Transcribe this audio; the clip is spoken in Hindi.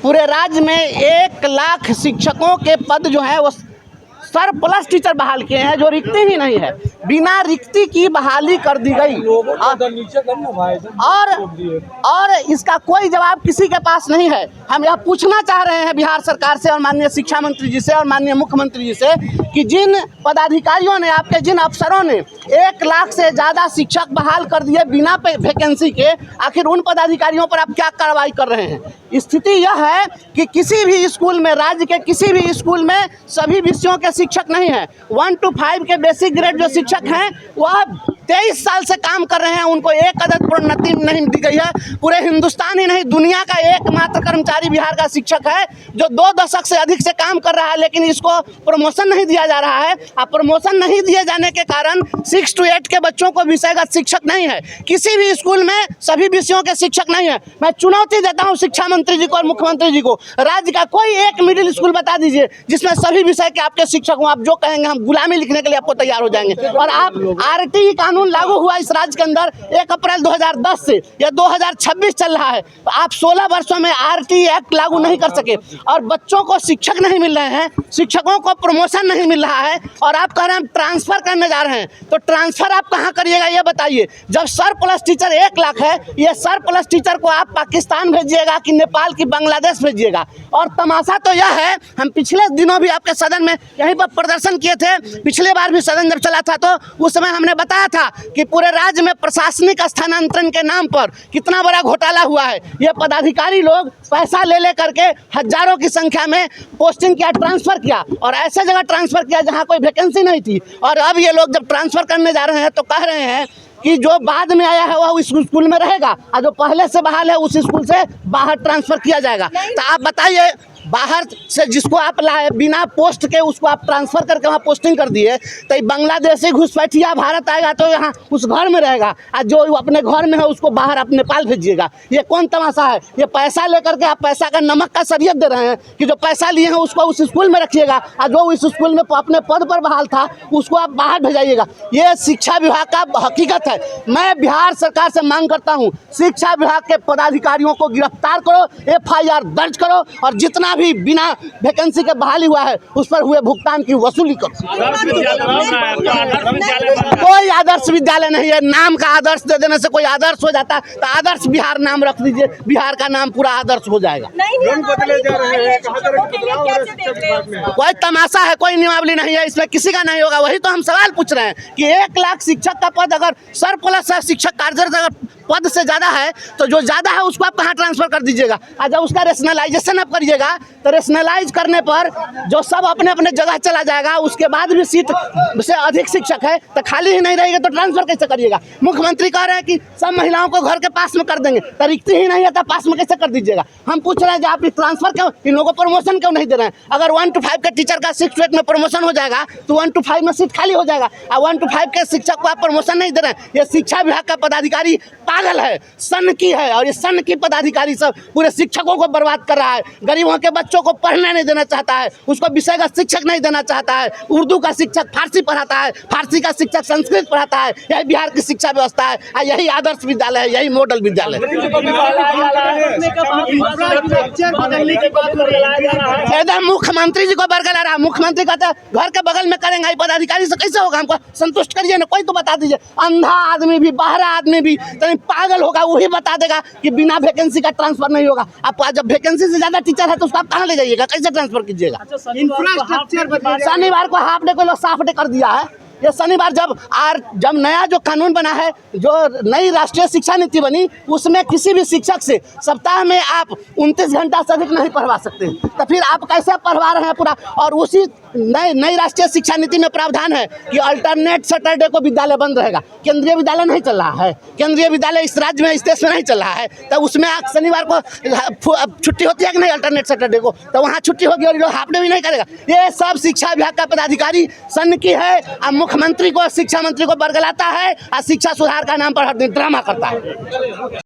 पूरे राज्य में 1 लाख शिक्षकों के पद जो है वो सरप्लस टीचर बहाल किए हैं, जो रिक्ति ही नहीं है, बिना रिक्ति की बहाली कर दी गई। और इसका कोई जवाब किसी के पास नहीं है। हम यह पूछना चाह रहे हैं बिहार सरकार से और माननीय शिक्षा मंत्री जी से और माननीय मुख्यमंत्री जी से कि जिन पदाधिकारियों ने, आपके जिन अफसरों ने 1 लाख से ज़्यादा शिक्षक बहाल कर दिए बिना वैकेंसी के, आखिर उन पदाधिकारियों पर आप क्या कार्रवाई कर रहे हैं? स्थिति यह है कि किसी भी स्कूल में, राज्य के किसी भी स्कूल में सभी विषयों के शिक्षक नहीं हैं। 1 to 5 के बेसिक ग्रेड जो शिक्षक हैं वह 23 साल से काम कर रहे हैं, उनको एक अदद प्रोन्नति नहीं दी गई है। पूरे हिंदुस्तान ही नहीं, दुनिया का एकमात्र कर्मचारी बिहार का शिक्षक है जो 2 दशक से अधिक से काम कर रहा है, लेकिन इसको प्रमोशन नहीं दिया जा रहा है। अब प्रमोशन नहीं दिए जाने के कारण 6 to 8 के बच्चों को विषयगत शिक्षक नहीं है। किसी भी स्कूल में सभी विषयों के शिक्षक नहीं है। मैं चुनौती देता हूँ शिक्षा मंत्री जी को और मुख्यमंत्री जी को, राज्य का कोई एक मिडिल स्कूल बता दीजिए जिसमें सभी विषय के आपके शिक्षक हों। आप जो कहेंगे हम गुलामी लिखने के लिए आपको तैयार हो जाएंगे। और आप RTE कानून लागू हुआ इस राज्य के अंदर 1 अप्रैल 2010 से, या 2026 चल रहा है, तो आप 16 वर्षों में RTE एक्ट लागू नहीं कर सके और बच्चों को शिक्षक नहीं मिल रहे हैं, शिक्षकों को प्रमोशन नहीं मिल रहा है, और आप कह रहे हैं ट्रांसफर करने जा रहे हैं। तो ट्रांसफर आप कहाँ करिएगा ये बताइए? जब सरप्लस टीचर 1 लाख है, ये सरप्लस टीचर को आप पाकिस्तान भेजिएगा कि नेपाल की बांग्लादेश भेजिएगा? और तमाशा तो यह है, हम पिछले दिनों भी आपके सदन में यहीं पर प्रदर्शन किए थे, पिछले बार भी सदन जब चला था तो उस समय हमने बताया था कि पूरे राज्य में प्रशासनिक स्थानांतरण के नाम पर कितना बड़ा घोटाला हुआ है। ये पदाधिकारी लोग पैसा ले करके हजारों की संख्या में पोस्टिंग किया, ट्रांसफर किया, और ऐसे जगह ट्रांसफर किया जहां कोई वैकेंसी नहीं थी। और अब ये लोग जब ट्रांसफर करने जा रहे हैं तो कह रहे हैं कि जो बाद में आया है वह उस स्कूल में रहेगा और जो पहले से बहाल है उस स्कूल से बाहर ट्रांसफर किया जाएगा। तो आप बताइए, बाहर से जिसको आप लाए बिना पोस्ट के उसको आप ट्रांसफर करके वहाँ पोस्टिंग कर दिए, तो बांग्लादेशी घुसपैठिया भारत आएगा तो यहाँ उस घर में रहेगा, और जो अपने घर में है उसको बाहर आप नेपाल भेजिएगा। ये कौन तमाशा है? ये पैसा लेकर के आप पैसा का नमक का शरीयत दे रहे हैं कि जो पैसा लिए हैं उसको उस स्कूल में रखिएगा और जो उस स्कूल में अपने पद पर बहाल था उसको आप बाहर भेजाइएगा। ये शिक्षा विभाग का हकीकत है। मैं बिहार सरकार से मांग करता हूँ, शिक्षा विभाग के पदाधिकारियों को गिरफ्तार करो, FIR दर्ज करो, और जितना भी बिना वैकेंसी के बहाली हुआ है उस पर हुए भुगतान की वसूली करो। कोई आदर्श विद्यालय नहीं है। नाम का आदर्श दे देने से कोई आदर्श हो जाता है तो आदर्श बिहार नाम रख दीजिए, बिहार का नाम पूरा आदर्श हो जाएगा। कोई तमाशा है, कोई नियमावली नहीं है, इसमें किसी का नहीं होगा। वही तो हम सवाल पूछ रहे हैं कि 1 लाख शिक्षक का पद अगर सरप्लस शिक्षक कार्यरत अगर पद से ज़्यादा है तो जो ज़्यादा है उसको आप कहाँ ट्रांसफ़र कर दीजिएगा? और जब उसका रेशनलाइजेशन आप करिएगा तो रेशनलाइज करने पर जो सब अपने अपने जगह चला जाएगा, उसके बाद भी सीट से अधिक शिक्षक है तो खाली ही नहीं रहेगा तो ट्रांसफ़र कैसे करिएगा? मुख्यमंत्री कह रहे हैं कि सब महिलाओं को घर के पास में कर देंगे, तो रिक्ति ही नहीं है तो पास में कैसे कर दीजिएगा? हम पूछ रहे हैं कि आप ट्रांसफ़र क्यों, इन लोगों को प्रमोशन क्यों नहीं दे रहे हैं? अगर 1 to 5 के टीचर का 6 to 8 में प्रमोशन हो जाएगा तो 1 to 5 में सीट खाली हो जाएगा, और 1 to 5 के शिक्षक को आप प्रमोशन नहीं दे रहे हैं। ये शिक्षा विभाग का पदाधिकारी पागल है, सन की है, और ये सन की पदाधिकारी सब पूरे शिक्षकों को बर्बाद कर रहा है। गरीबों के बच्चों को पढ़ने नहीं देना चाहता है, उसको विषय का शिक्षक नहीं देना चाहता है। उर्दू का शिक्षक फारसी पढ़ाता है, फारसी का शिक्षक संस्कृत पढ़ाता है। यही बिहार की शिक्षा व्यवस्था है, यही आदर्श विद्यालय है, यही मॉडल विद्यालय है। एकदम मुख्यमंत्री जी को बरगला रहा। मुख्यमंत्री कहते हैं घर के बगल में करेंगे, पदाधिकारी से कैसे होगा? हमको संतुष्ट करिए ना, कोई तो बता दीजिए। अंधा आदमी भी, बहरा आदमी भी पागल होगा, वही बता देगा कि बिना वैकेंसी का ट्रांसफर नहीं होगा। आप जब वैकेंसी से ज्यादा टीचर है तो उसको आप कहाँ ले जाइएगा? कैसे ट्रांसफर कीजिएगा? शनिवार को हाफ डे को लोग साफ डे कर दिया है। ये शनिवार जब नया जो कानून बना है, जो नई राष्ट्रीय शिक्षा नीति बनी, उसमें किसी भी शिक्षक से सप्ताह में आप 29 घंटा से अधिक नहीं पढ़वा सकते, तो फिर आप कैसे पढ़वा रहे हैं पूरा? और उसी नई राष्ट्रीय शिक्षा नीति में प्रावधान है कि अल्टरनेट सैटरडे को विद्यालय बंद रहेगा। केंद्रीय विद्यालय नहीं चल रहा है, केंद्रीय विद्यालय इस राज्य में, इस देश में नहीं चल रहा है, तो उसमें शनिवार को छुट्टी होती है कि नहीं? अल्टरनेट सैटरडे को तो वहाँ छुट्टी होगी और हाफ डे भी नहीं करेगा। ये सब शिक्षा विभाग का पदाधिकारी सन की है, मुख्यमंत्री को, शिक्षा मंत्री को बरगलाता है और शिक्षा सुधार का नाम पर हर दिन ड्रामा करता है।